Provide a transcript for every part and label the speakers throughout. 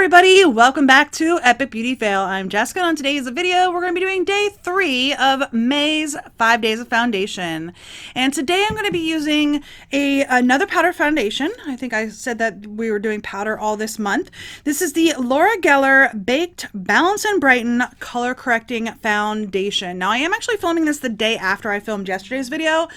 Speaker 1: everybody, welcome back to Epic Beauty Fail. I'm Jessica, and on today's video we're going to be doing day 3 of May's 5 days of foundation. And today I'm going to be using another powder foundation. I think I said that we were doing powder all this month. This is the Gellar Baked Balance and Brighten Color Correcting Foundation. Now I am actually filming this the day after I filmed yesterday's video,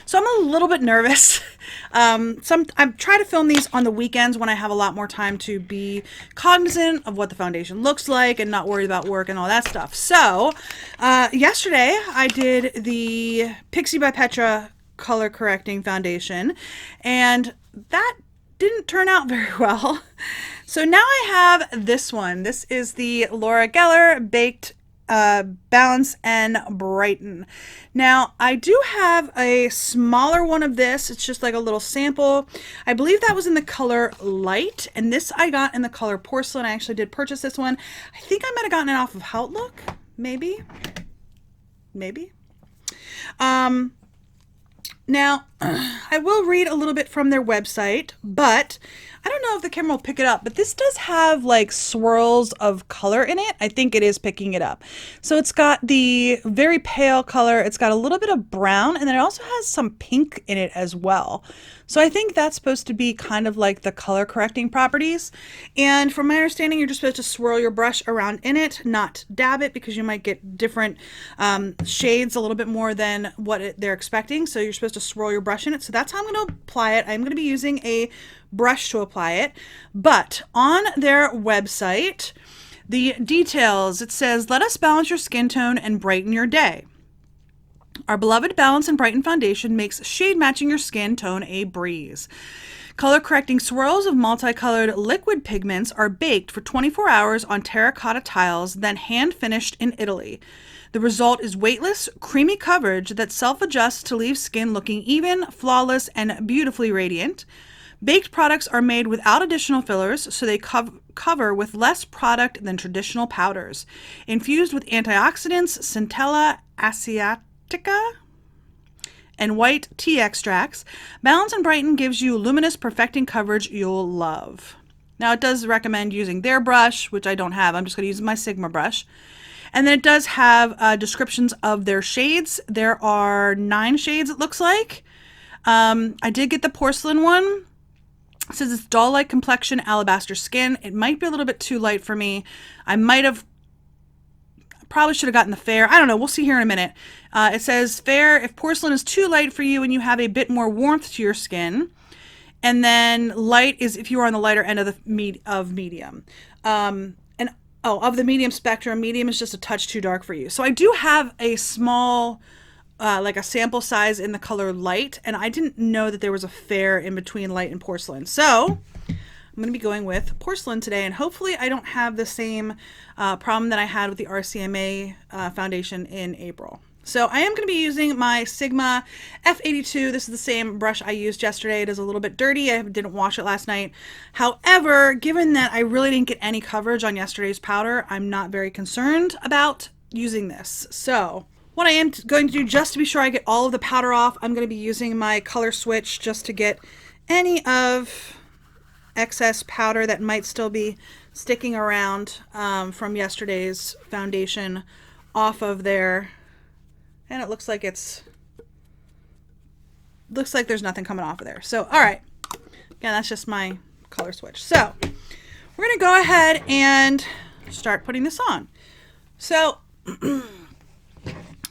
Speaker 1: so I'm a little bit nervous. I try to film these on the weekends when I have a lot more time to be cognizant of what the foundation looks like and not worried about work and all that stuff. So yesterday I did the Pixie by Petra color correcting foundation, and that didn't turn out very well. So now I have this one. This is the Gellar Baked Balance and Brighten. Now I do have a smaller one of this. It's just like a little sample. I believe that was in the color Light, and this I got in the color Porcelain. I actually did purchase this one. I think I might have gotten it off of Outlook, maybe. Now I will read a little bit from their website, but I don't know if the camera will pick it up, but this does have like swirls of color in it. I think it is picking it up. So it's got the very pale color, it's got a little bit of brown, and then it also has some pink in it as well. So I think that's supposed to be kind of like the color correcting properties. And from my understanding, you're just supposed to swirl your brush around in it, not dab it, because you might get different shades a little bit more than what they're expecting. So you're supposed to swirl your brush in it. So that's how I'm going to apply it. I'm going to be using a brush to apply it, but on their website, the details, it says, let us balance your skin tone and brighten your day. Our beloved Balance and Brighten foundation makes shade matching your skin tone a breeze. Color correcting swirls of multicolored liquid pigments are baked for 24 hours on terracotta tiles, then hand finished in Italy. The result is weightless, creamy coverage that self-adjusts to leave skin looking even, flawless, and beautifully radiant. Baked products are made without additional fillers, so they cover with less product than traditional powders. Infused with antioxidants, Centella asiatica, and white tea extracts, Balance and Brighten gives you luminous, perfecting coverage you'll love. Now it does recommend using their brush, which I don't have. I'm just going to use my Sigma brush. And then it does have descriptions of their shades. There are 9 shades, it looks like. I did get the Porcelain one. It says it's doll-like complexion, alabaster skin. It might be a little bit too light for me. Probably should have gotten the Fair. I don't know. We'll see here in a minute. It says Fair if porcelain is too light for you and you have a bit more warmth to your skin. And then Light is if you are on the lighter end of the medium. Of the medium spectrum, medium is just a touch too dark for you. So I do have a small like a sample size in the color Light, and I didn't know that there was a Fair in between Light and Porcelain. So I'm going to be going with Porcelain today, and hopefully I don't have the same problem that I had with the RCMA foundation in April. So I am going to be using my Sigma F82. This is the same brush I used yesterday. It is a little bit dirty. I didn't wash it last night. However, given that I really didn't get any coverage on yesterday's powder, I'm not very concerned about using this. So what I am going to do, just to be sure I get all of the powder off, I'm going to be using my color switch just to get any of excess powder that might still be sticking around from yesterday's foundation off of there. And it looks like there's nothing coming off of there. So, all right. Again, that's just my color switch. So we're going to go ahead and start putting this on. So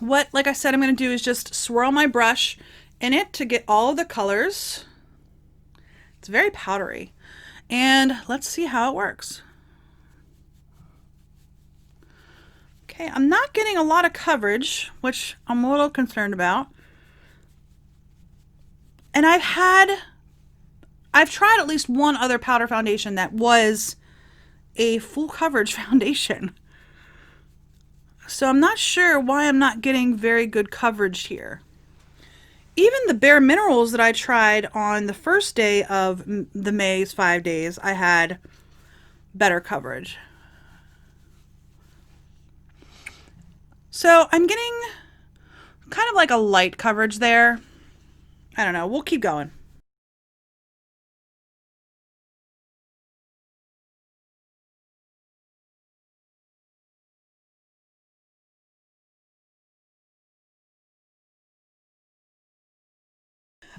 Speaker 1: like I said, I'm going to do is just swirl my brush in it to get all of the colors. It's very powdery. And let's see how it works. Okay, I'm not getting a lot of coverage, which I'm a little concerned about. And I've tried at least one other powder foundation that was a full coverage foundation. So I'm not sure why I'm not getting very good coverage here. Even the Bare Minerals that I tried on the first day of the May's 5 days, I had better coverage. So I'm getting kind of like a light coverage there. I don't know. We'll keep going.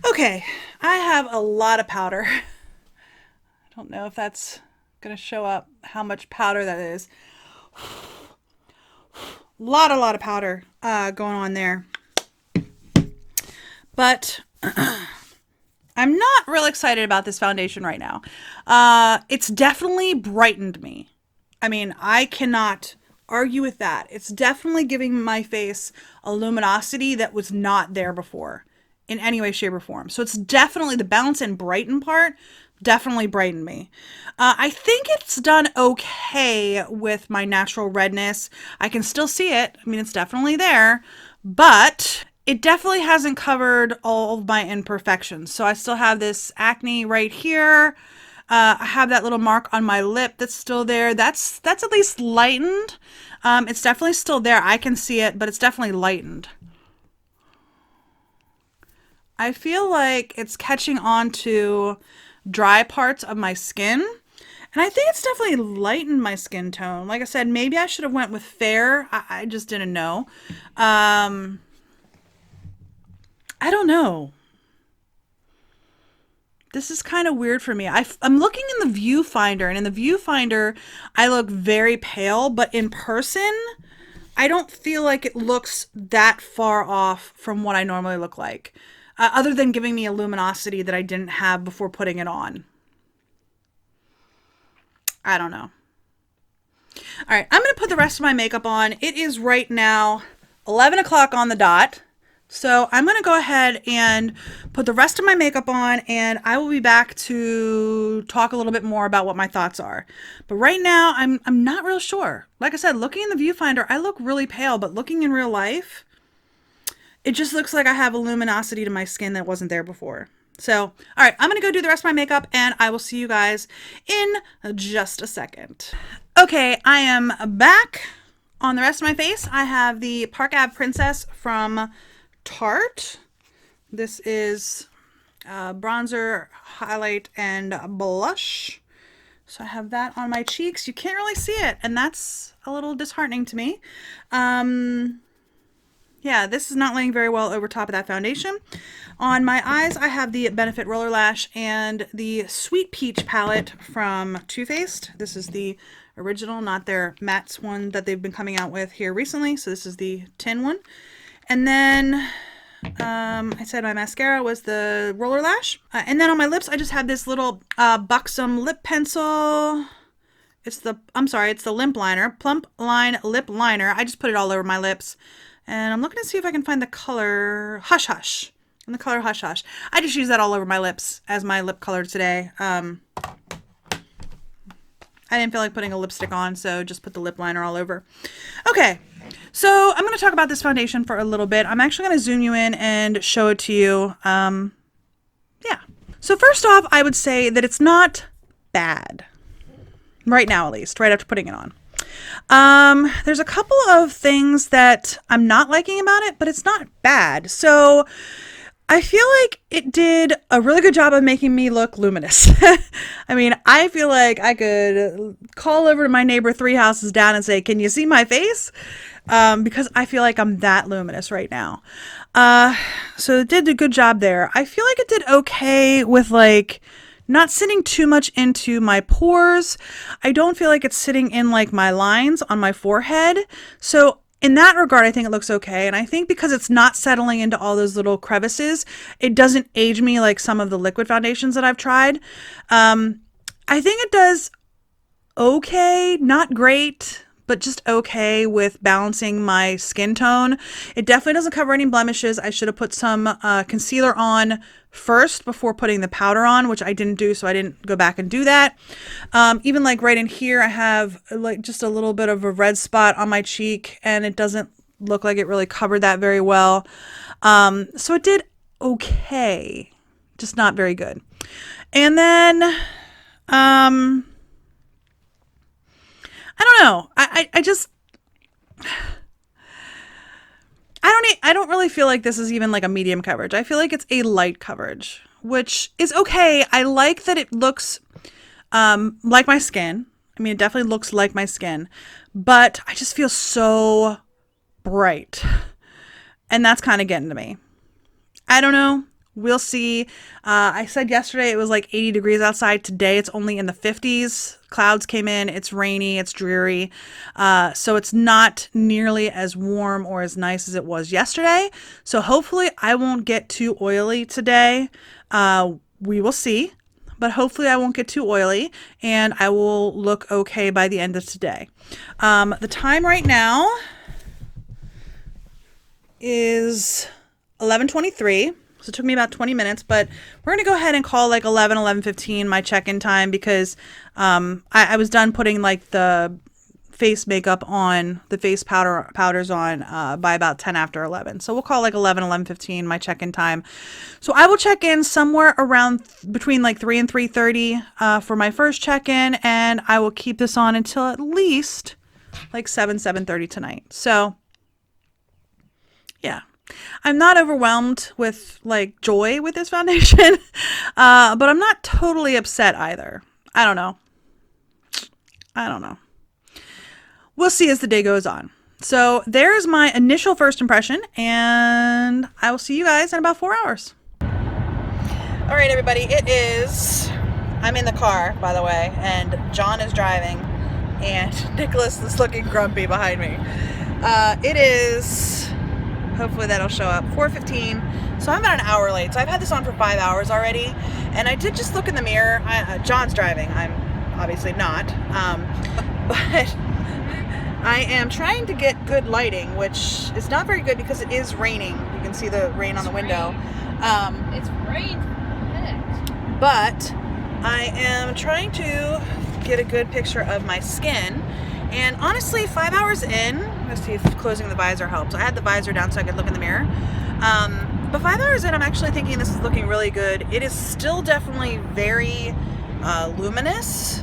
Speaker 1: Okay, I have a lot of powder. I don't know if that's going to show up how much powder that is. A lot of powder going on there. But I'm not real excited about this foundation right now. It's definitely brightened me. I mean, I cannot argue with that. It's definitely giving my face a luminosity that was not there before in any way, shape, or form. So it's definitely the bounce and brighten part, definitely brightened me. I think it's done okay with my natural redness. I can still see it. I mean, it's definitely there, but it definitely hasn't covered all of my imperfections. So I still have this acne right here. I have that little mark on my lip that's still there. That's at least lightened. It's definitely still there. I can see it, but it's definitely lightened. I feel like it's catching on to dry parts of my skin. And I think it's definitely lightened my skin tone. Like I said, maybe I should have went with fair. I just didn't know. I don't know. This is kind of weird for me. I'm looking in the viewfinder, and in the viewfinder, I look very pale, but in person, I don't feel like it looks that far off from what I normally look like, other than giving me a luminosity that I didn't have before putting it on. I don't know. All right, I'm going to put the rest of my makeup on. It is right now 11 o'clock on the dot. So I'm going to go ahead and put the rest of my makeup on, and I will be back to talk a little bit more about what my thoughts are. But right now, I'm not real sure. Like I said, looking in the viewfinder, I look really pale, but looking in real life, it just looks like I have a luminosity to my skin that wasn't there before. So, all right, I'm going to go do the rest of my makeup, and I will see you guys in just a second. Okay, I am back on the rest of my face. I have the Park Ave Princess from Tarte. This is bronzer, highlight, and blush. So I have that on my cheeks. You can't really see it, and that's a little disheartening to me. Yeah, this is not laying very well over top of that foundation. On my eyes, I have the Benefit Roller Lash and the Sweet Peach palette from Too Faced. This is the original, not their matte one that they've been coming out with here recently. So this is the tin one. And then I said my mascara was the Roller Lash. And then on my lips, I just have this little Buxom lip pencil. It's the lip liner, Plump Line Lip Liner. I just put it all over my lips. And I'm looking to see if I can find the color Hush Hush. And the color Hush Hush. I just use that all over my lips as my lip color today. I didn't feel like putting a lipstick on, so just put the lip liner all over. Okay, so I'm going to talk about this foundation for a little bit. I'm actually going to zoom you in and show it to you. Yeah. So first off, I would say that it's not bad. Right now, at least, right after putting it on. There's a couple of things that I'm not liking about it, but it's not bad. So I feel like it did a really good job of making me look luminous. I mean, I feel like I could call over to my neighbor 3 houses down and say, "Can you see my face?" Because I feel like I'm that luminous right now. So it did a good job there. I feel like it did okay with like not sitting too much into my pores. I don't feel like it's sitting in like my lines on my forehead. So in that regard, I think it looks okay. And I think because it's not settling into all those little crevices, it doesn't age me like some of the liquid foundations that I've tried. I think it does okay, not great, but just okay with balancing my skin tone. It definitely doesn't cover any blemishes. I should have put some concealer on first before putting the powder on, which I didn't do, so I didn't go back and do that. Even like right in here, I have like just a little bit of a red spot on my cheek, and it doesn't look like it really covered that very well. So it did okay, just not very good. And then I don't know. I just I don't really feel like this is even like a medium coverage. I feel like it's a light coverage, which is okay. I like that it looks like my skin. I mean, it definitely looks like my skin, but I just feel so bright, and that's kind of getting to me. I don't know. We'll see. I said yesterday it was like 80 degrees outside. Today it's only in the 50s. Clouds came in. It's rainy. It's dreary. So it's not nearly as warm or as nice as it was yesterday. So hopefully I won't get too oily today. We will see. But hopefully I won't get too oily and I will look okay by the end of today. The time right now is 11:23. So it took me about 20 minutes, but we're going to go ahead and call like 11:15 my check-in time because I was done putting like the face makeup on, the face powders on by about 10 after 11. So we'll call like 11:15 my check-in time. So I will check in somewhere around between like 3 and 3:30 for my first check-in, and I will keep this on until at least like 7:30 tonight. So yeah. I'm not overwhelmed with like joy with this foundation, but I'm not totally upset either. I don't know. We'll see as the day goes on. So there's my initial first impression, and I will see you guys in about 4 hours. All right, everybody, I'm in the car, by the way, and John is driving, and Nicholas is looking grumpy behind me. It is... Hopefully that'll show up. 4:15. So I'm about an hour late. So I've had this on for 5 hours already. And I did just look in the mirror. John's driving. I'm obviously not. But I am trying to get good lighting, which is not very good because it is raining. You can see the rain on the window.
Speaker 2: It's rain.
Speaker 1: But I am trying to get a good picture of my skin. And honestly, 5 hours in, let's see if closing the visor helps. I had the visor down so I could look in the mirror. But 5 hours in, I'm actually thinking this is looking really good. It is still definitely very luminous.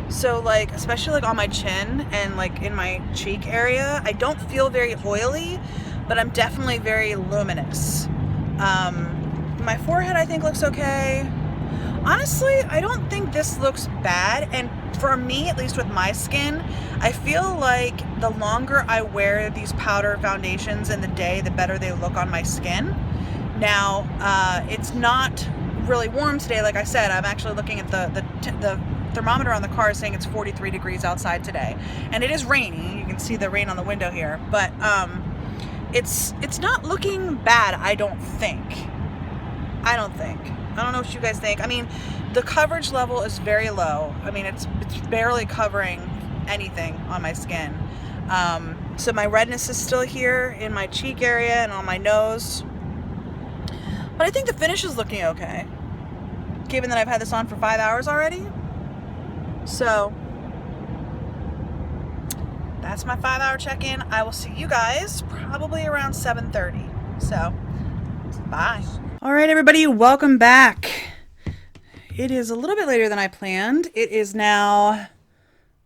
Speaker 1: So like, especially like on my chin and like in my cheek area, I don't feel very oily, but I'm definitely very luminous. My forehead, I think, looks okay. Honestly, I don't think this looks bad, and for me, at least with my skin, I feel like the longer I wear these powder foundations in the day, the better they look on my skin. Now, it's not really warm today, like I said. I'm actually looking at the thermometer on the car is saying it's 43 degrees outside today, and it is rainy. You can see the rain on the window here, but it's not looking bad, I don't think. I don't know what you guys think. I mean, the coverage level is very low. I mean, it's barely covering anything on my skin. So my redness is still here in my cheek area and on my nose. But I think the finish is looking okay, given that I've had this on for 5 hours already. So that's my 5 hour check-in. I will see you guys probably around 7:30. So bye. All right, everybody, welcome back. It is a little bit later than I planned. It is now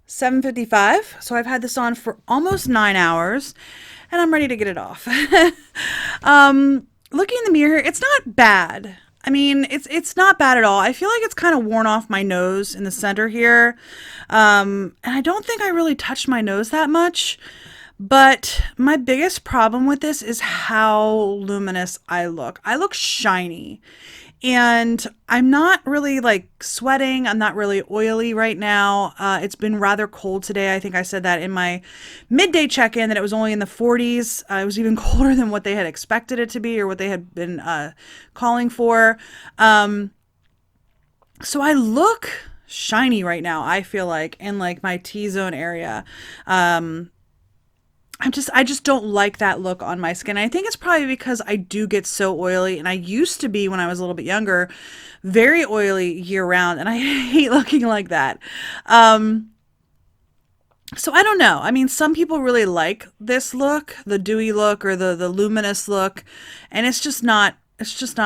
Speaker 1: 7:55, so I've had this on for almost 9 hours, and I'm ready to get it off. Looking in the mirror, it's not bad. I mean, it's not bad at all. I feel like it's kind of worn off my nose in the center here, and I don't think I really touched my nose that much. But my biggest problem with this is how luminous I look. I look shiny, and I'm not really like sweating. I'm not really oily right now. It's been rather cold today. I think I said that in my midday check-in that it was only in the 40s. It was even colder than what they had expected it to be or what they had been calling for. So I look shiny right now, I feel like, in like my T-zone area. I just don't like that look on my skin. I think it's probably because I do get so oily, and I used to be, when I was a little bit younger, very oily year round, and I hate looking like that. So I don't know. I mean, some people really like this look, the dewy look or the luminous look, and it's just not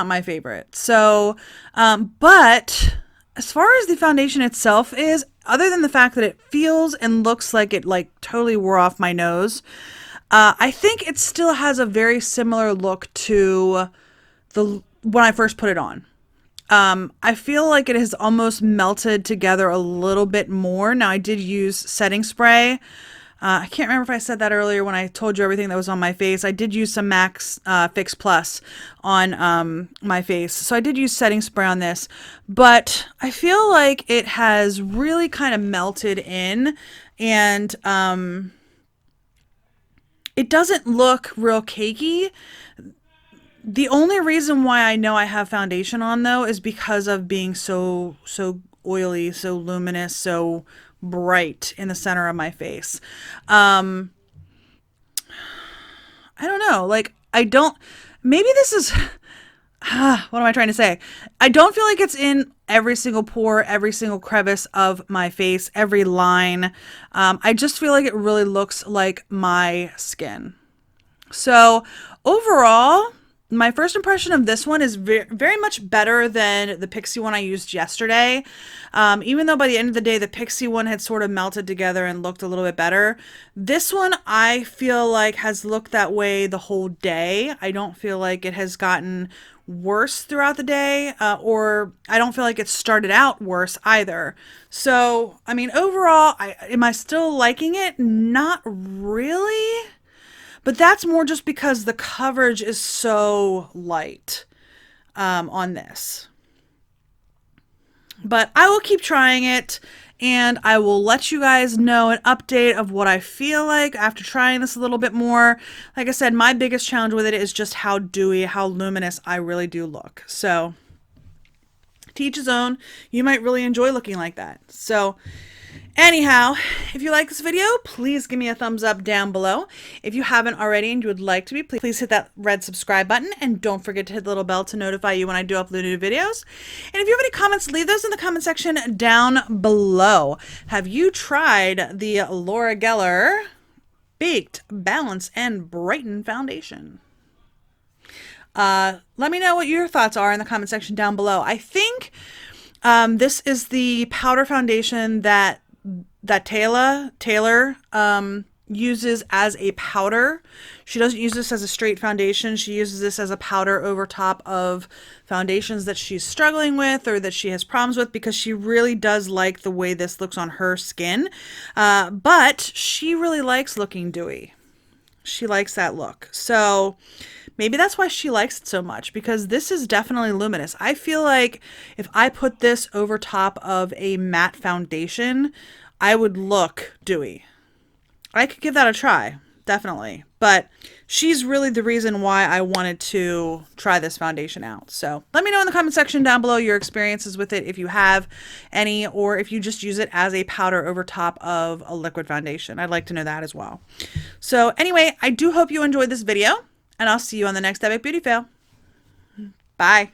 Speaker 1: my favorite. So, but as far as the foundation itself is, other than the fact that it feels and looks like it like totally wore off my nose, I think it still has a very similar look to when I first put it on. I feel like it has almost melted together a little bit more. Now, I did use setting spray I can't remember if I said that earlier when I told you everything that was on my face. I did use some Max Fix Plus on my face. So I did use setting spray on this, but I feel like it has really kind of melted in, and it doesn't look real cakey. The only reason why I know I have foundation on though is because of being so oily, so luminous, so bright in the center of my face. I don't know. Like I don't maybe this is what am I trying to say? I don't feel like it's in every single pore, every single crevice of my face, every line. I just feel like it really looks like my skin. So overall, my first impression of this one is very much better than the Pixie one I used yesterday. Even though by the end of the day, the Pixie one had sort of melted together and looked a little bit better. This one I feel like has looked that way the whole day. I don't feel like it has gotten worse throughout the day, or I don't feel like it started out worse either. So, I mean, overall, am I still liking it? Not really. But that's more just because the coverage is so light on this. But I will keep trying it, and I will let you guys know an update of what I feel like after trying this a little bit more. Like I said, my biggest challenge with it is just how dewy, how luminous I really do look. So to each his own. You might really enjoy looking like that. So anyhow, if you like this video, please give me a thumbs up down below. If you haven't already and you would like to be, please hit that red subscribe button, and don't forget to hit the little bell to notify you when I do upload new videos. And if you have any comments, leave those in the comment section down below. Have you tried the Laura Gellar Baked Balance and Brighten Foundation? Let me know what your thoughts are in the comment section down below. I think this is the powder foundation that Taylor uses as a powder. She doesn't use this as a straight foundation. She uses this as a powder over top of foundations that she's struggling with or that she has problems with, because she really does like the way this looks on her skin. But she really likes looking dewy. She likes that look. So maybe that's why she likes it so much, because this is definitely luminous. I feel like if I put this over top of a matte foundation, I would look dewy. I could give that a try, definitely. But she's really the reason why I wanted to try this foundation out. So let me know in the comment section down below your experiences with it, if you have any, or if you just use it as a powder over top of a liquid foundation. I'd like to know that as well. So anyway, I do hope you enjoyed this video, and I'll see you on the next Epic Beauty Fail. Bye.